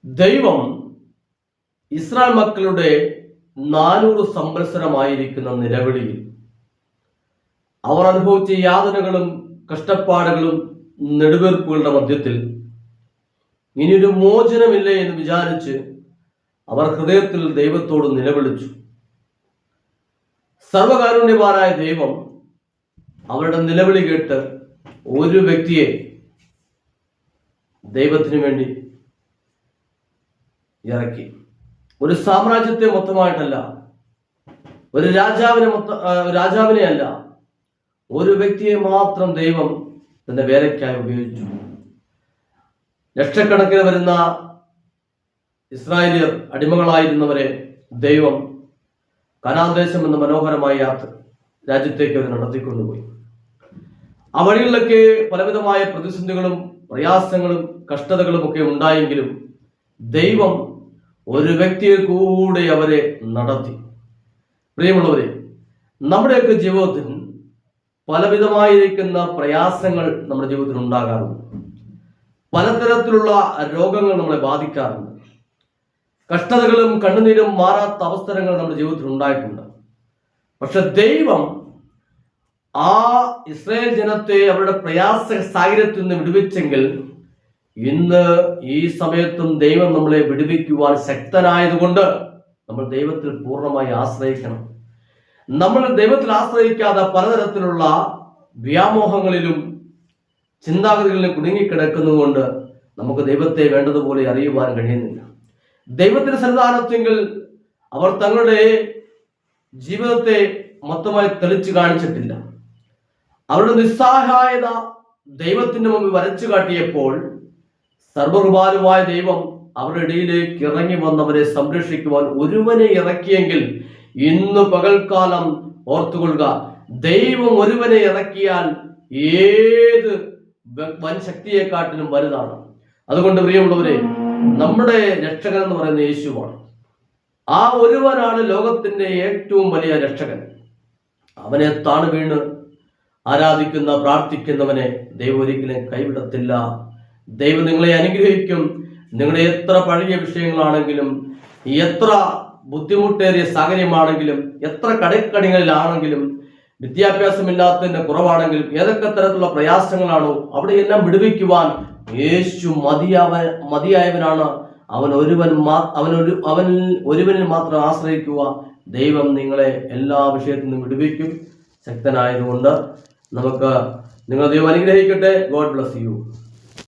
ദൈവം ഇസ്രായേൽ മക്കളുടെ 400 സംവത്സരമായിരിക്കുന്ന നിലവിളിയിൽ അവർ അനുഭവിച്ച യാതനകളും കഷ്ടപ്പാടുകളും നെടുവീർപ്പുകളുടെ മധ്യത്തിൽ ഇനിയൊരു മോചനമില്ലേ എന്ന് വിചാരിച്ച് അവർ ഹൃദയത്തിൽ ദൈവത്തോട് നിലവിളിച്ചു. സർവകാരുണ്യവാനായ ദൈവം അവരുടെ നിലവിളി കേട്ട് ഒരു വ്യക്തിയെ ദൈവത്തിന് വേണ്ടി ഇറക്കി. ഒരു സാമ്രാജ്യത്തെ മൊത്തമായിട്ടല്ല, ഒരു രാജാവിനെ അല്ല, ഒരു വ്യക്തിയെ മാത്രം ദൈവം തന്റെ വേലയ്ക്കായി ഉപയോഗിച്ചു. ലക്ഷക്കണക്കിന് വരുന്ന ഇസ്രായേലിയർ അടിമകളായിരുന്നവരെ ദൈവം കനാൻ ദേശം എന്ന മനോഹരമായ രാജ്യത്തേക്ക് അവർ നടത്തിക്കൊണ്ടുപോയി. ആ വഴികളിലൊക്കെ പലവിധമായ പ്രതിസന്ധികളും പ്രയാസങ്ങളും കഷ്ടതകളും ഒക്കെ ഉണ്ടായെങ്കിലും ദൈവം ഒരു വ്യക്തിയെ കൂടെ അവരെ നടത്തി. പ്രിയമുള്ളവരെ, നമ്മുടെയൊക്കെ ജീവിതത്തിൽ പലവിധമായിരിക്കുന്ന പ്രയാസങ്ങൾ നമ്മുടെ ജീവിതത്തിൽ ഉണ്ടാകാറുണ്ട്. പലതരത്തിലുള്ള രോഗങ്ങൾ നമ്മളെ ബാധിക്കാറുണ്ട്. കഷ്ടതകളും കണ്ണുനീരും മാറാത്ത അവസരങ്ങൾ നമ്മുടെ ജീവിതത്തിൽ ഉണ്ടായിട്ടുണ്ട്. പക്ഷെ ദൈവം ആ ഇസ്രായേൽ ജനത്തെ അവരുടെ പ്രയാസ സാഹചര്യത്തിൽ നിന്ന് വിടുവിച്ചെങ്കിൽ ഇന്ന് ഈ സമയത്തും ദൈവം നമ്മളെ വിടുവിക്കുവാൻ ശക്തനായതുകൊണ്ട് നമ്മൾ ദൈവത്തിൽ പൂർണ്ണമായി ആശ്രയിക്കണം. നമ്മൾ ദൈവത്തിൽ ആശ്രയിക്കാതെ പലതരത്തിലുള്ള വ്യാമോഹങ്ങളിലും ചിന്താഗതികളിലും കുടുങ്ങിക്കിടക്കുന്നതുകൊണ്ട് നമുക്ക് ദൈവത്തെ വേണ്ടതുപോലെ അറിയുവാൻ കഴിയുന്നില്ല. ദൈവത്തിന്റെ സന്നിധാനത്തെങ്കിൽ അവർ തങ്ങളുടെ ജീവിതത്തെ മൊത്തമായി തെളിച്ചു കാണിച്ചിട്ടില്ല. അവരുടെ നിസ്സഹായത ദൈവത്തിന്റെ മുമ്പിൽ വരച്ചു കാട്ടിയപ്പോൾ സർവകൃപാലുവായ ദൈവം അവരുടെ ഇടയിലേക്ക് ഇറങ്ങി വന്നവരെ സംരക്ഷിക്കുവാൻ ഒരുവനെ ഇറക്കിയെങ്കിൽ ഇന്ന് പകൽക്കാലം ഓർത്തുകൊള്ളുക, ദൈവം ഒരുവനെ ഇറക്കിയാൽ ഏത് വൻ ശക്തിയെക്കാട്ടിലും വലുതാണ്. അതുകൊണ്ട് പ്രിയമുള്ളവരെ, നമ്മുടെ രക്ഷകൻ എന്ന് പറയുന്ന യേശുവാണ്. ആ ഒരുവനാണ് ലോകത്തിന്റെ ഏറ്റവും വലിയ രക്ഷകൻ. അവനെ താണു വീണ് ആരാധിക്കുന്ന പ്രാർത്ഥിക്കുന്നവനെ ദൈവം ഒരിക്കലും കൈവിടത്തില്ല. ദൈവം നിങ്ങളെ അനുഗ്രഹിക്കും. നിങ്ങളുടെ എത്ര പഴയ വിഷയങ്ങളാണെങ്കിലും, എത്ര ബുദ്ധിമുട്ടേറിയ സാഹചര്യമാണെങ്കിലും, എത്ര കടക്കണികളിലാണെങ്കിലും, വിദ്യാഭ്യാസമില്ലാത്തതിന്റെ കുറവാണെങ്കിലും, ഏതൊക്കെ തരത്തിലുള്ള പ്രയാസങ്ങളാണോ അവിടെയെല്ലാം വിടുവിക്കുവാൻ യേശു മതിയായവനാണ്. അവൻ ഒരുവനിൽ മാത്രം ആശ്രയിക്കുക. ദൈവം നിങ്ങളെ എല്ലാ വിഷയത്തിൽ നിന്നും വിടുവിക്കും. ശക്തനായതുകൊണ്ട് നിങ്ങൾ ദൈവം അനുഗ്രഹിക്കട്ടെ. God bless you.